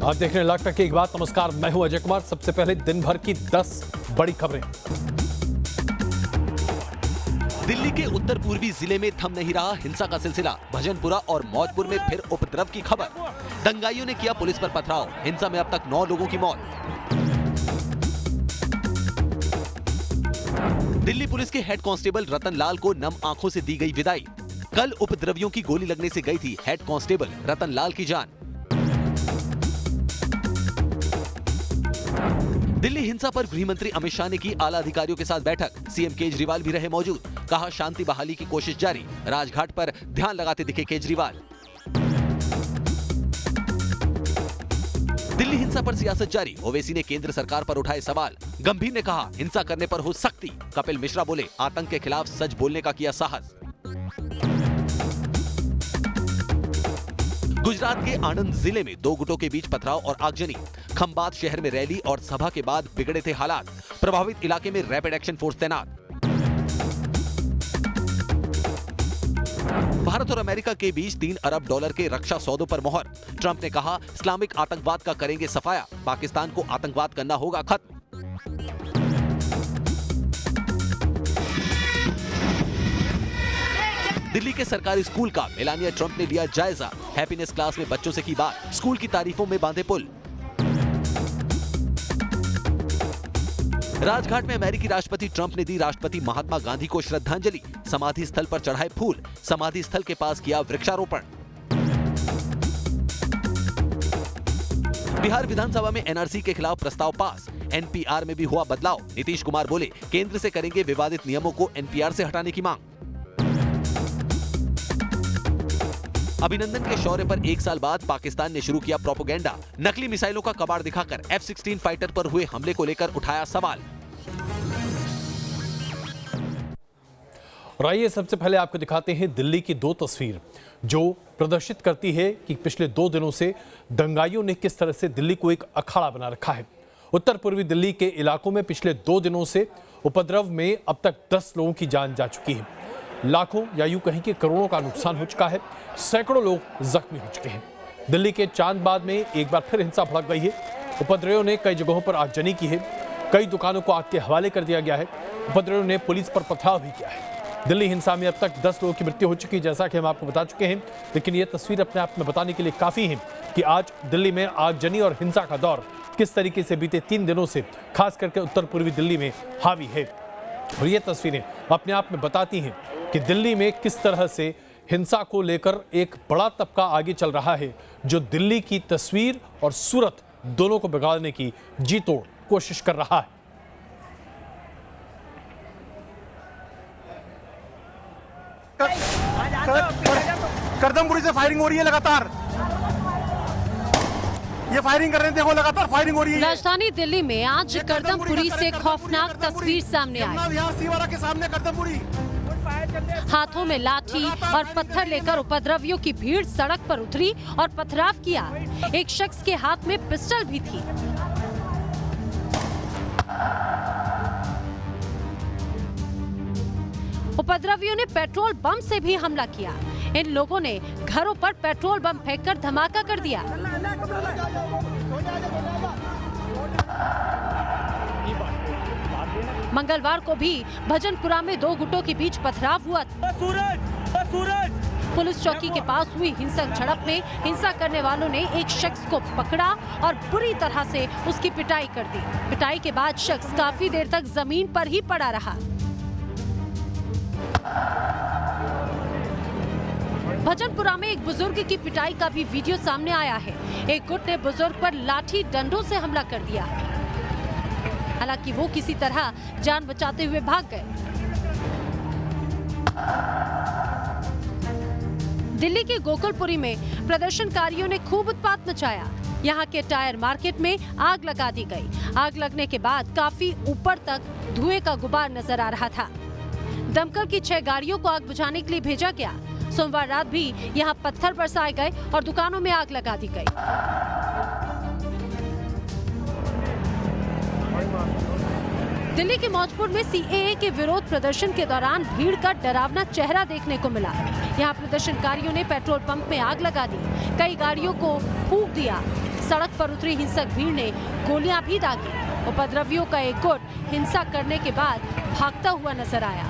आप देख रहे हैं लाख टक की एक बात। नमस्कार, मैं हूं अजय कुमार। सबसे पहले दिन भर की 10 बड़ी खबरें। दिल्ली के उत्तर पूर्वी जिले में थम नहीं रहा हिंसा का सिलसिला। भजनपुरा और मौजपुर में फिर उपद्रव की खबर। दंगाइयों ने किया पुलिस पर पथराव। हिंसा में अब तक 9 लोगों की मौत। दिल्ली पुलिस के हेड कांस्टेबल रतन लाल को नम आंखों से दी गई विदाई। कल उपद्रवियों की गोली लगने से गई थी हेड कांस्टेबल रतन लाल की जान। दिल्ली हिंसा पर गृह मंत्री अमित शाह ने की आला अधिकारियों के साथ बैठक। सीएम केजरीवाल भी रहे मौजूद। कहा शांति बहाली की कोशिश जारी। राजघाट पर ध्यान लगाते दिखे केजरीवाल। दिल्ली हिंसा पर सियासत जारी। ओवैसी ने केंद्र सरकार पर उठाए सवाल। गंभीर ने कहा हिंसा करने पर हो सख्ती। कपिल मिश्रा बोले आतंक के खिलाफ सच बोलने का किया साहस। गुजरात के आणंद जिले में 2 गुटों के बीच पथराव और आगजनी। खंबात शहर में रैली और सभा के बाद बिगड़े थे हालात। प्रभावित इलाके में रैपिड एक्शन फोर्स तैनात। भारत और अमेरिका के बीच $3 अरब के रक्षा सौदों पर मोहर। ट्रंप ने कहा इस्लामिक आतंकवाद का करेंगे सफाया। पाकिस्तान को आतंकवाद करना होगा खत्म। दिल्ली के सरकारी स्कूल का मेलानिया ट्रंप ने लिया जायजा। हैप्पीनेस क्लास में बच्चों से की बात। स्कूल की तारीफों में बांधे पुल। राजघाट में अमेरिकी राष्ट्रपति ट्रंप ने दी राष्ट्रपति महात्मा गांधी को श्रद्धांजलि। समाधि स्थल पर चढ़ाए फूल। समाधि स्थल के पास किया वृक्षारोपण। बिहार विधानसभा में एनआरसी के खिलाफ प्रस्ताव पास। एनपीआर में भी हुआ बदलाव। नीतीश कुमार बोले केंद्र से करेंगे विवादित नियमों को एनपीआर से हटाने की मांग। अभिनंदन के शौर्य पर 1 साल बाद पाकिस्तान ने शुरू किया प्रोपेगेंडा। नकली मिसाइलों का कबाड़ दिखाकर F-16 फाइटर पर हुए हमले को लेकर उठाया सवाल। और आइए सबसे पहले आपको दिखाते हैं दिल्ली की 2 तस्वीर जो प्रदर्शित करती है कि पिछले 2 दिनों से दंगाइयों ने किस तरह से दिल्ली को एक अखाड़ा बना रखा है। उत्तर पूर्वी दिल्ली के इलाकों में पिछले 2 दिनों से उपद्रव में अब तक 10 लोगों की जान जा चुकी है। लाखों या यूं कहीं कि करोड़ों का नुकसान हो चुका है। सैकड़ों लोग जख्मी हो चुके हैं। दिल्ली के चांदबाद में एक बार फिर हिंसा भड़क गई है। उपद्रवियों ने कई जगहों पर आगजनी की है। कई दुकानों को आग के हवाले कर दिया गया है। उपद्रवियों ने पुलिस पर पथराव भी किया है। दिल्ली हिंसा में अब तक 10 लोगों की मृत्यु हो चुकी है, जैसा कि हम आपको बता चुके हैं। लेकिन यह तस्वीर अपने आप में बताने के लिए काफी है कि आज दिल्ली में आगजनी और हिंसा का दौर किस तरीके से बीते 3 दिनों से खास करके उत्तर पूर्वी दिल्ली में हावी है। और ये तस्वीरें अपने आप में बताती हैं कि दिल्ली में किस तरह से हिंसा को लेकर एक बड़ा तबका आगे चल रहा है जो दिल्ली की तस्वीर और सूरत दोनों को बिगाड़ने की जी तोड़ कोशिश कर रहा है। करदमपुरी से फायरिंग हो रही है लगातार। ये फायरिंग कर रहे हैं, देखो लगातार फायरिंग हो रही है। राजधानी दिल्ली में आज करदमपुरी से खौफनाक तस्वीर सामने आई। सीवारा के सामने करदमपुरी। हाथों में लाठी और पत्थर लेकर उपद्रवियों की भीड़ सड़क पर उतरी और पथराव किया। एक शख्स के हाथ में पिस्टल भी थी। उपद्रवियों ने पेट्रोल बम से भी हमला किया। इन लोगों ने घरों पर पेट्रोल बम फेंककर धमाका कर दिया। मंगलवार को भी भजनपुरा में 2 गुटों के बीच पथराव हुआ। पुलिस चौकी के पास हुई हिंसक झड़प में हिंसा करने वालों ने एक शख्स को पकड़ा और बुरी तरह से उसकी पिटाई कर दी। पिटाई के बाद शख्स काफी देर तक जमीन पर ही पड़ा रहा। भजनपुरा में एक बुजुर्ग की पिटाई का भी वीडियो सामने आया है। एक गुट ने बुजुर्ग पर लाठी डंडों से हमला कर दिया। हालांकि वो किसी तरह जान बचाते हुए भाग गए। दिल्ली के गोकुलपुरी में प्रदर्शनकारियों ने खूब उत्पात मचाया। यहाँ के टायर मार्केट में आग लगा दी गई। आग लगने के बाद काफी ऊपर तक धुएं का गुबार नजर आ रहा था। दमकल की 6 गाड़ियों को आग बुझाने के लिए भेजा गया। सोमवार रात भी यहाँ पत्थर बरसाए गए और दुकानों में आग लगा दी गई। दिल्ली के मौजपुर में सीएए के विरोध प्रदर्शन के दौरान भीड़ का डरावना चेहरा देखने को मिला। यहाँ प्रदर्शनकारियों ने पेट्रोल पंप में आग लगा दी, कई गाड़ियों को फूंक दिया। सड़क पर उतरी हिंसक भीड़ ने गोलियां भी दागी। उपद्रवियों का एक गुट हिंसा करने के बाद भागता हुआ नजर आया।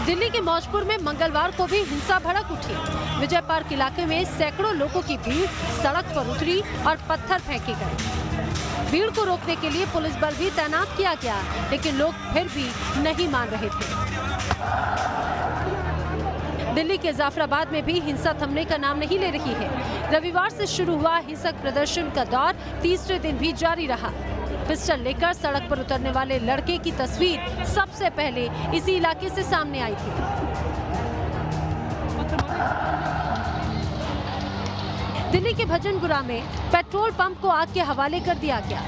दिल्ली के मौजपुर में मंगलवार को भी हिंसा भड़क उठी। विजय पार्क इलाके में सैकड़ों लोगों की भीड़ सड़क पर उतरी और पत्थर फेंके गए। भीड़ को रोकने के लिए पुलिस बल भी तैनात किया गया, लेकिन लोग फिर भी नहीं मान रहे थे। दिल्ली के जाफराबाद में भी हिंसा थमने का नाम नहीं ले रही है। रविवार से शुरू हुआ हिंसक प्रदर्शन का दौर तीसरे दिन भी जारी रहा। पिस्टल लेकर सड़क पर उतरने वाले लड़के की तस्वीर सबसे पहले इसी इलाके से सामने आई थी। दिल्ली के भजनपुरा में पेट्रोल पंप को आग के हवाले कर दिया गया।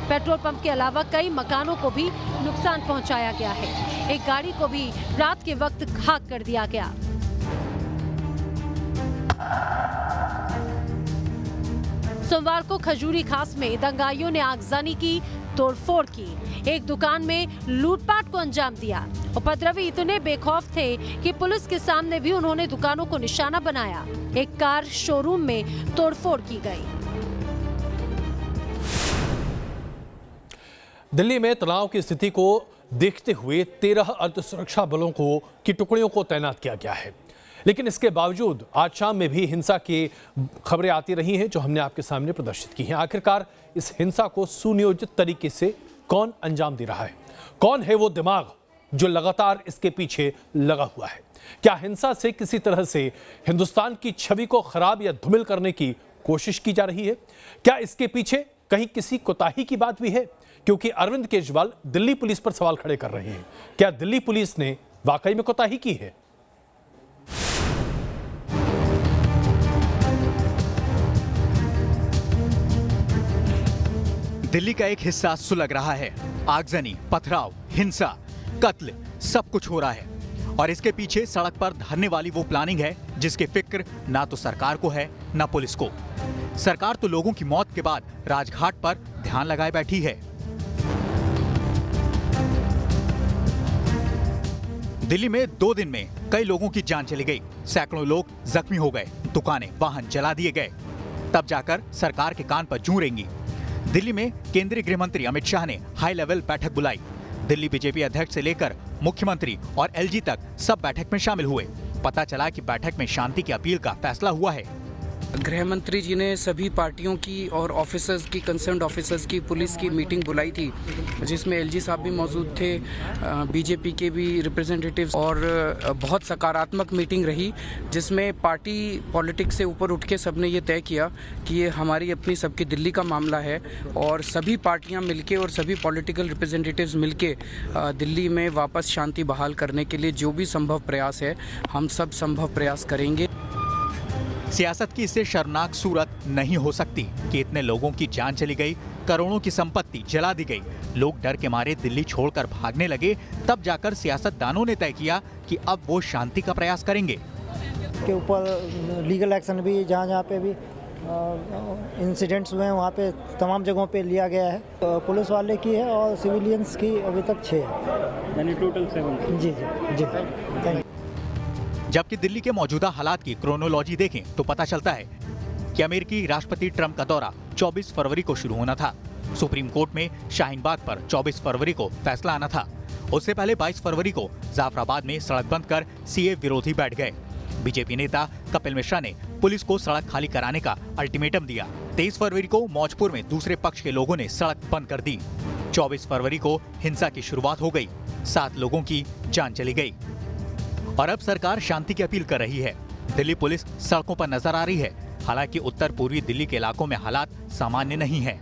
पेट्रोल पंप के अलावा कई मकानों को भी नुकसान पहुंचाया गया है। एक गाड़ी को भी रात के वक्त खाक कर दिया गया। सोमवार को खजूरी खास में दंगाइयों ने आगजनी की, तोड़फोड़ की। एक दुकान में लूटपाट को अंजाम दिया। उपद्रवी इतने बेखौफ थे कि पुलिस के सामने भी उन्होंने दुकानों को निशाना बनाया। एक कार शोरूम में तोड़फोड़ की गई। दिल्ली में तनाव की स्थिति को देखते हुए 13 अर्ध सुरक्षा बलों की टुकड़ियों को तैनात किया गया है। लेकिन इसके बावजूद आज शाम में भी हिंसा की खबरें आती रही हैं, जो हमने आपके सामने प्रदर्शित की हैं। आखिरकार इस हिंसा को सुनियोजित तरीके से कौन अंजाम दे रहा है? कौन है वो दिमाग जो लगातार इसके पीछे लगा हुआ है? क्या हिंसा से किसी तरह से हिंदुस्तान की छवि को खराब या धूमिल करने की कोशिश की जा रही है? क्या इसके पीछे कहीं किसी कोताही की बात भी है? क्योंकि अरविंद केजरीवाल दिल्ली पुलिस पर सवाल खड़े कर रहे हैं। क्या दिल्ली पुलिस ने वाकई में कोताही की है? दिल्ली का एक हिस्सा सुलग रहा है। आगजनी, पथराव, हिंसा, कत्ल, सब कुछ हो रहा है। और इसके पीछे सड़क पर धरने वाली वो प्लानिंग है जिसकी फिक्र ना तो सरकार को है ना पुलिस को। सरकार तो लोगों की मौत के बाद राजघाट पर ध्यान लगाए बैठी है। दिल्ली में 2 दिन में कई लोगों की जान चली गई, सैकड़ों लोग जख्मी हो गए, दुकानें, वाहन जला दिए गए। तब जाकर सरकार के कान पर जूं रेंगी। दिल्ली में केंद्रीय गृह मंत्री अमित शाह ने हाई लेवल बैठक बुलाई। दिल्ली बीजेपी अध्यक्ष से लेकर मुख्यमंत्री और एलजी तक सब बैठक में शामिल हुए। पता चला कि बैठक में शांति की अपील का फैसला हुआ है। गृह मंत्री जी ने सभी पार्टियों की और ऑफिसर्स की, कंसर्न्ड ऑफिसर्स की, पुलिस की मीटिंग बुलाई थी, जिसमें एलजी साहब भी मौजूद थे, बीजेपी के भी रिप्रेजेंटेटिव्स, और बहुत सकारात्मक मीटिंग रही, जिसमें पार्टी पॉलिटिक्स से ऊपर उठ के सबने ये तय किया कि ये हमारी अपनी सबकी दिल्ली का मामला है और सभी पार्टियां मिलके और सभी पॉलिटिकल रिप्रेजेंटेटिव्स मिलके दिल्ली में वापस शांति बहाल करने के लिए जो भी संभव प्रयास है, हम सब संभव प्रयास करेंगे। सियासत की इससे शर्मनाक सूरत नहीं हो सकती कि इतने लोगों की जान चली गई, करोड़ों की संपत्ति जला दी गई, लोग डर के मारे दिल्ली छोड़कर भागने लगे। तब जाकर सियासतदानों ने तय किया कि अब वो शांति का प्रयास करेंगे। के ऊपर लीगल एक्शन भी जहाँ पे भी इंसिडेंट्स हुए हैं वहाँ पे तमाम जगहों पे लिया गया है। पुलिस वाले की है और सिविलियंस की अभी तक 6 है, यानी टोटल 7। जी जी जी, थैंक यू। जबकि दिल्ली के मौजूदा हालात की क्रोनोलॉजी देखें तो पता चलता है कि अमेरिकी राष्ट्रपति ट्रंप का दौरा 24 फरवरी को शुरू होना था। सुप्रीम कोर्ट में शाहीन बाग पर 24 फरवरी को फैसला आना था। उससे पहले 22 फरवरी को जाफराबाद में सड़क बंद कर सीए विरोधी बैठ गए। बीजेपी नेता कपिल मिश्रा ने पुलिस को सड़क खाली कराने का अल्टीमेटम दिया। 23 फरवरी को मौजपुर में दूसरे पक्ष के लोगों ने सड़क बंद कर दी। 24 फरवरी को हिंसा की शुरुआत हो गई, 7 लोगों की जान चली गई। और अब सरकार शांति की अपील कर रही है। दिल्ली पुलिस सड़कों पर नजर आ रही है। हालांकि उत्तर पूर्वी दिल्ली के इलाकों में हालात सामान्य नहीं है।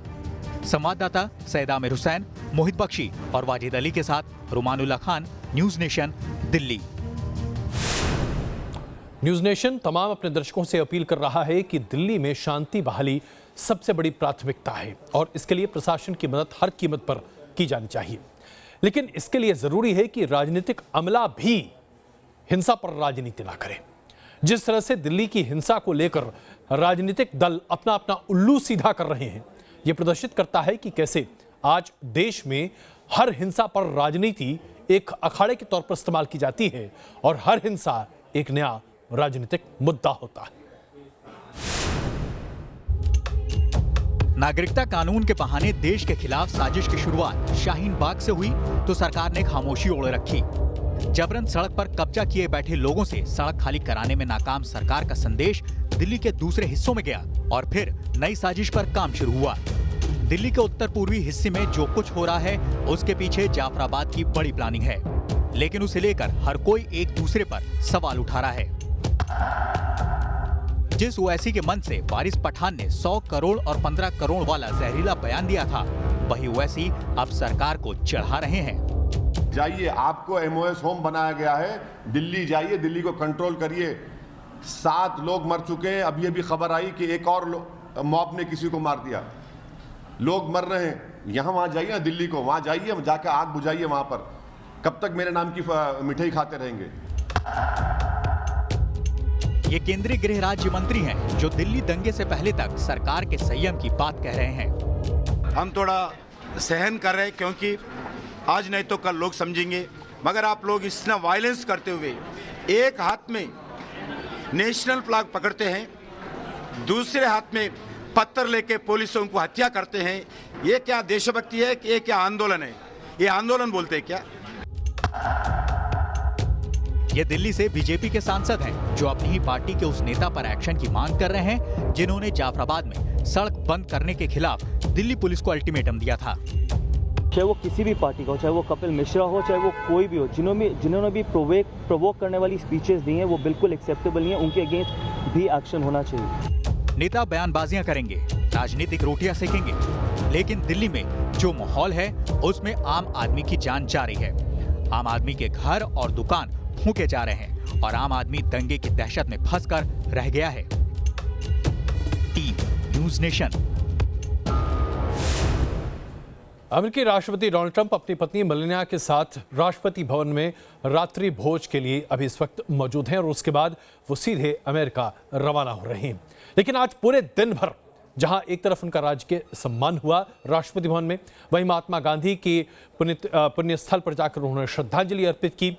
संवाददाता सैयद आमिर हुसैन, मोहित बख्शी और वाजिद अली के साथ Rumanullah Khan, News Nation, Delhi. News Nation तमाम अपने दर्शकों से अपील कर रहा है कि दिल्ली में शांति बहाली सबसे बड़ी प्राथमिकता है और इसके लिए प्रशासन की मदद हर कीमत पर की जानी चाहिए। लेकिन इसके लिए जरूरी है कि राजनीतिक अमला भी हिंसा पर राजनीति ना करे। जिस तरह से दिल्ली की हिंसा को लेकर राजनीतिक दल अपना अपना उल्लू सीधा कर रहे हैं, यह प्रदर्शित करता है कि कैसे आज देश में हर हिंसा पर राजनीति एक अखाड़े के तौर पर इस्तेमाल की जाती है और हर हिंसा एक नया राजनीतिक मुद्दा होता है। नागरिकता कानून के बहाने देश के खिलाफ साजिश की शुरुआत शाहीन बाग से हुई तो सरकार ने खामोशी ओढ़ रखी। जबरन सड़क पर कब्जा किए बैठे लोगों से सड़क खाली कराने में नाकाम सरकार का संदेश दिल्ली के दूसरे हिस्सों में गया और फिर नई साजिश पर काम शुरू हुआ। दिल्ली के उत्तर पूर्वी हिस्से में जो कुछ हो रहा है उसके पीछे जाफराबाद की बड़ी प्लानिंग है, लेकिन उसे लेकर हर कोई एक दूसरे पर सवाल उठा रहा है। जिस ओवैसी के मन से वारिस पठान ने 100 करोड़ और 15 करोड़ वाला जहरीला बयान दिया था, वही ओवैसी अब सरकार को चढ़ा रहे हैं। जाइए, आपको एमओएस होम बनाया गया है, दिल्ली जाइए, दिल्ली को कंट्रोल करिए। 7 लोग मर चुके हैं, अभी अभी खबर आई कि एक और मॉब ने किसी को मार दिया। लोग मर रहे हैं, यहाँ वहाँ जाइए ना, दिल्ली को वहाँ जाइए, जाकर आग बुझाइए वहाँ पर। कब तक मेरे नाम की मिठाई खाते रहेंगे? ये केंद्रीय गृह राज्य मंत्री हैं जो दिल्ली दंगे से पहले तक सरकार के संयम की बात कह रहे हैं। हम थोड़ा सहन कर रहे हैं क्योंकि आज नहीं तो कल लोग समझेंगे, मगर आप लोग इतना वायलेंस करते हुए एक हाथ में नेशनल फ्लैग पकड़ते हैं, दूसरे हाथ में पत्थर लेके पुलिसों को हत्या करते हैं। ये क्या देशभक्ति है कि ये क्या आंदोलन है? ये आंदोलन बोलते हैं क्या? ये दिल्ली से बीजेपी के सांसद हैं जो अपनी ही पार्टी के उस नेता पर एक्शन की मांग कर रहे हैं जिन्होंने जाफराबाद में सड़क बंद करने के खिलाफ दिल्ली पुलिस को अल्टीमेटम दिया था। चाहे वो किसी भी पार्टी का हो, चाहे वो कपिल मिश्रा हो, चाहे वो कोई भी हो, जिन्होंने भी प्रोवोक करने वाली स्पीचेस दी हैं वो बिल्कुल एक्सेप्टेबल नहीं है। उनके अगेंस्ट भी एक्शन होना चाहिए। नेता बयानबाजियां करेंगे, राजनीतिक रोटियां सेकेंगे, लेकिन दिल्ली में जो माहौल है उसमें आम आदमी की जान जा रही है। आम आदमी के घर और दुकान फूंके जा रहे हैं और आम आदमी दंगे की दहशत में फंसकर रह गया है। Team news nation. अमेरिकी राष्ट्रपति डोनाल्ड ट्रंप अपनी पत्नी मेलानिया के साथ राष्ट्रपति भवन में रात्रि भोज के लिए अभी इस वक्त मौजूद हैं और उसके बाद वो सीधे अमेरिका रवाना हो रहे हैं। लेकिन आज पूरे दिन भर जहां एक तरफ उनका राजकीय सम्मान हुआ राष्ट्रपति भवन में, वहीं महात्मा गांधी की पुण्य स्थल पर जाकर उन्होंने श्रद्धांजलि अर्पित की।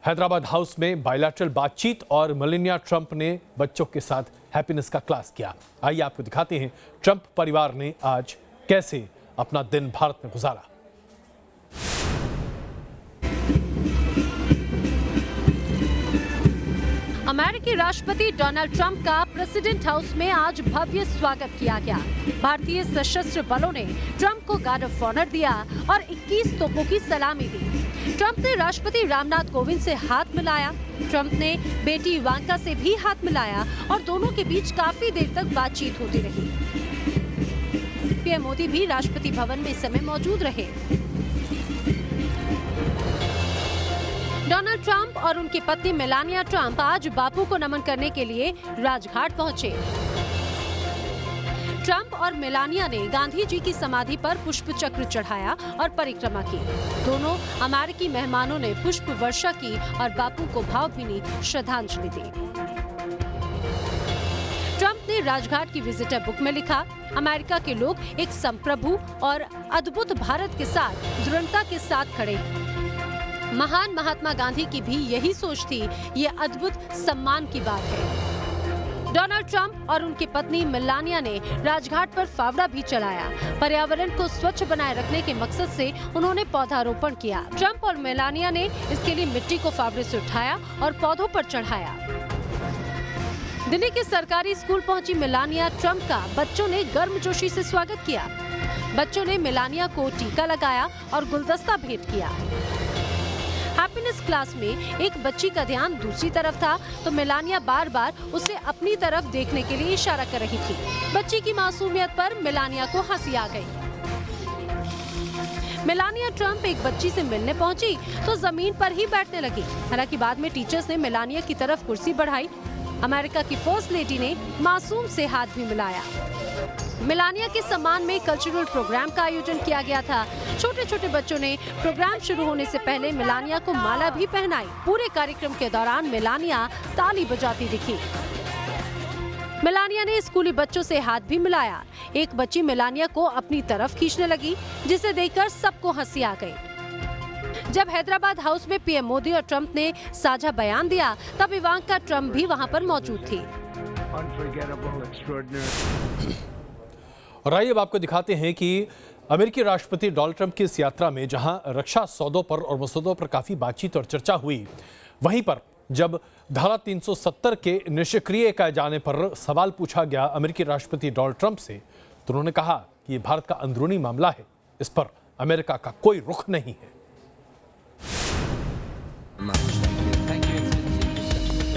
हैदराबाद हाउस में बायलैटरल बातचीत और मेलानिया ट्रंप ने बच्चों के साथ हैप्पीनेस का क्लास किया। आइए आपको दिखाते हैं ट्रंप परिवार ने आज कैसे अपना दिन भारत में गुजारा। अमेरिकी राष्ट्रपति डोनाल्ड ट्रंप का प्रेसिडेंट हाउस में आज भव्य स्वागत किया गया। भारतीय सशस्त्र बलों ने ट्रंप को गार्ड ऑफ ऑनर दिया और 21 तोपों की सलामी दी। ट्रंप ने राष्ट्रपति रामनाथ कोविंद से हाथ मिलाया। ट्रंप ने बेटी इवांका से भी हाथ मिलाया और दोनों के बीच काफी देर तक बातचीत होती रही। पीएम मोदी भी राष्ट्रपति भवन में इस समय मौजूद रहे। डोनाल्ड ट्रंप और उनकी पत्नी मेलानिया ट्रंप आज बापू को नमन करने के लिए राजघाट पहुंचे। ट्रंप और मेलानिया ने गांधी जी की समाधि पर पुष्प चक्र चढ़ाया और परिक्रमा की। दोनों अमेरिकी मेहमानों ने पुष्प वर्षा की और बापू को भावभीनी श्रद्धांजलि दी। ट्रंप ने राजघाट की विजिटर बुक में लिखा, अमेरिका के लोग एक संप्रभु और अद्भुत भारत के साथ दृढ़ता के साथ खड़े हैं। महान महात्मा गांधी की भी यही सोच थी। ये अद्भुत सम्मान की बात है। डोनाल्ड ट्रंप और उनकी पत्नी मेलानिया ने राजघाट पर फावड़ा भी चलाया। पर्यावरण को स्वच्छ बनाए रखने के मकसद से उन्होंने पौधारोपण किया। ट्रंप और मेलानिया ने इसके लिए मिट्टी को फावड़े से उठाया और पौधों पर चढ़ाया। दिल्ली के सरकारी स्कूल पहुंची मेलानिया ट्रंप का बच्चों ने गर्मजोशी से स्वागत किया। बच्चों ने मेलानिया को टीका लगाया और गुलदस्ता भेंट किया। हैप्पीनेस क्लास में एक बच्ची का ध्यान दूसरी तरफ था तो मेलानिया बार बार उसे अपनी तरफ देखने के लिए इशारा कर रही थी। बच्ची की मासूमियत पर मेलानिया को हंसी आ गई। मेलानिया ट्रंप एक बच्ची से मिलने पहुंची तो जमीन पर ही बैठने लगी। हालांकि बाद में टीचर्स ने मेलानिया की तरफ कुर्सी बढ़ाई। अमेरिका की फर्स्ट लेडी ने मासूम से हाथ भी मिलाया। मेलानिया के सम्मान में कल्चरल प्रोग्राम का आयोजन किया गया था। छोटे छोटे बच्चों ने प्रोग्राम शुरू होने से पहले मेलानिया को माला भी पहनाई। पूरे कार्यक्रम के दौरान मेलानिया ताली बजाती दिखी। मेलानिया ने स्कूली बच्चों से हाथ भी मिलाया। एक बच्ची मेलानिया को अपनी तरफ खींचने लगी, जिसे देखकर सबको हंसी आ गई। जब हैदराबाद हाउस में पीएम मोदी और ट्रंप ने साझा बयान दिया तब इवांका ट्रंप भी वहां पर मौजूद थी। और आइए अब आपको दिखाते हैं कि अमेरिकी राष्ट्रपति डोनाल्ड ट्रंप की इस यात्रा में जहां रक्षा सौदों पर और मसौदों पर काफी बातचीत और चर्चा हुई, वहीं पर जब धारा 370 के निष्क्रिय किए जाने पर सवाल पूछा गया अमेरिकी राष्ट्रपति डोनाल्ड ट्रंप से, तो उन्होंने कहा कि ये भारत का अंदरूनी मामला है, इस पर अमेरिका का कोई रुख नहीं है।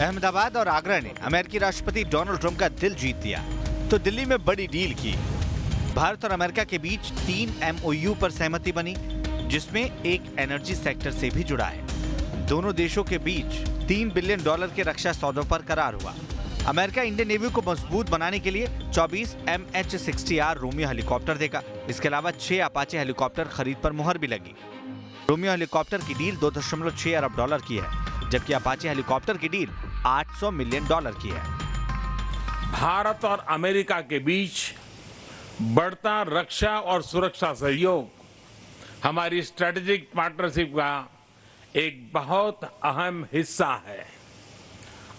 अहमदाबाद और आगरा ने अमेरिकी राष्ट्रपति डोनाल्ड ट्रंप का दिल जीत लिया तो दिल्ली में बड़ी डील की। भारत और अमेरिका के बीच 3 MOU पर सहमति बनी, जिसमें एक एनर्जी सेक्टर से भी जुड़ा है। दोनों देशों के बीच $3 बिलियन के रक्षा सौदों पर करार हुआ। अमेरिका इंडियन नेवी को मजबूत बनाने के लिए 24 MH-60R रोमियो हेलीकॉप्टर देगा। इसके अलावा 6 अपाचे हेलीकॉप्टर खरीद पर मुहर भी लगी। रोमियो हेलीकॉप्टर की डील $2.6 अरब की है, जबकि अपाचे हेलीकॉप्टर की डील $800 मिलियन की है। भारत और अमेरिका के बीच बढ़ता रक्षा और सुरक्षा सहयोग हमारी स्ट्रेटेजिक पार्टनरशिप का एक बहुत अहम हिस्सा है।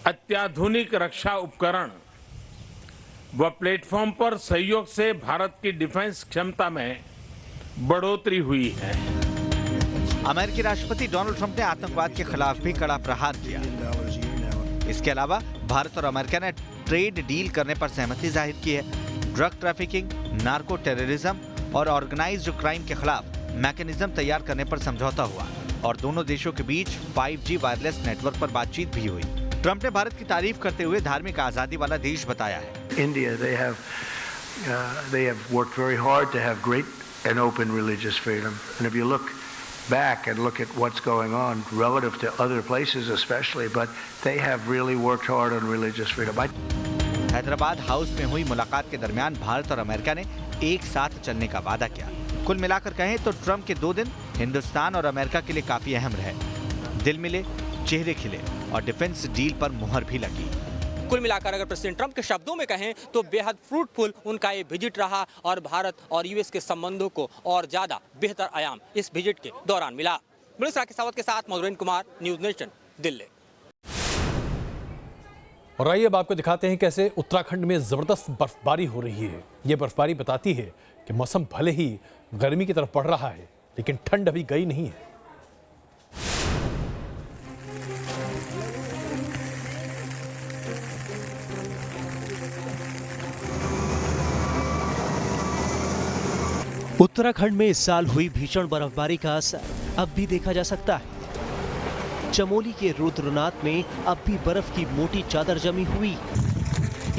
अत्याधुनिक रक्षा उपकरण व प्लेटफॉर्म पर सहयोग से भारत की डिफेंस क्षमता में बढ़ोतरी हुई है। अमेरिकी राष्ट्रपति डोनाल्ड ट्रंप ने आतंकवाद के खिलाफ भी कड़ा प्रहार किया। इसके अलावा भारत और अमेरिका ने ट्रेड डील करने पर सहमति जाहिर की है। ड्रग ट्रैफिकिंग, नार्को टेररिज्म और ऑर्गेनाइज्ड क्राइम के खिलाफ मैकेनिज्म तैयार करने पर समझौता हुआ और दोनों देशों के बीच 5G वायरलेस नेटवर्क पर बातचीत भी हुई। ट्रंप ने भारत की तारीफ करते हुए धार्मिक आजादी वाला देश बताया है। India, they have worked very hard to have great and open religious freedom. And if you look back and look at what's going on relative to other places especially, but they have really worked hard on religious freedom. Hyderabad house में हुई मुलाकात के दरमियान भारत और America ने एक साथ चलने का वादा किया। कुल मिलाकर कहें तो ट्रंप के 2 दिन हिंदुस्तान और अमेरिका के लिए काफी अहम रहे। दिल मिले, चेहरे खिले और डिफेंस डील पर मुहर भी लगी। कुल मिलाकर अगर प्रेसिडेंट ट्रंप के शब्दों में कहें तो बेहद फ्रूटफुल उनका ये विजिट रहा और भारत और यूएस के संबंधों को और ज्यादा बेहतर आयाम इस विजिट के दौरान मिला। राकेश सावत के साथ मधुरेंद्र कुमार, न्यूज नेशन, दिल्ली। और आइए अब आपको दिखाते हैं कैसे उत्तराखंड में जबरदस्त बर्फबारी हो रही है। ये बर्फबारी बताती है कि मौसम भले ही गर्मी की तरफ बढ़ रहा है, लेकिन ठंड अभी गई नहीं है। उत्तराखंड में इस साल हुई भीषण बर्फबारी का असर अब भी देखा जा सकता है। चमोली के रुद्रनाथ में अब भी बर्फ की मोटी चादर जमी हुई।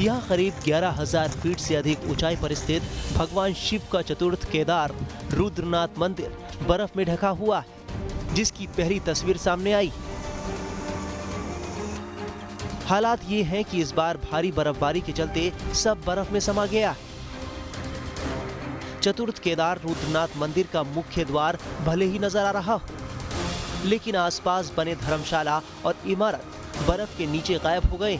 यहाँ करीब 11,000 फीट से अधिक ऊंचाई पर स्थित भगवान शिव का चतुर्थ केदार रुद्रनाथ मंदिर बर्फ में ढका हुआ है, जिसकी पहली तस्वीर सामने आई। हालात ये हैं कि इस बार भारी बर्फबारी के चलते सब बर्फ में समा गया। चतुर्थ केदार रुद्रनाथ मंदिर का मुख्य द्वार भले ही नजर आ रहा हो, लेकिन आसपास बने धर्मशाला और इमारत बर्फ के नीचे गायब हो गए।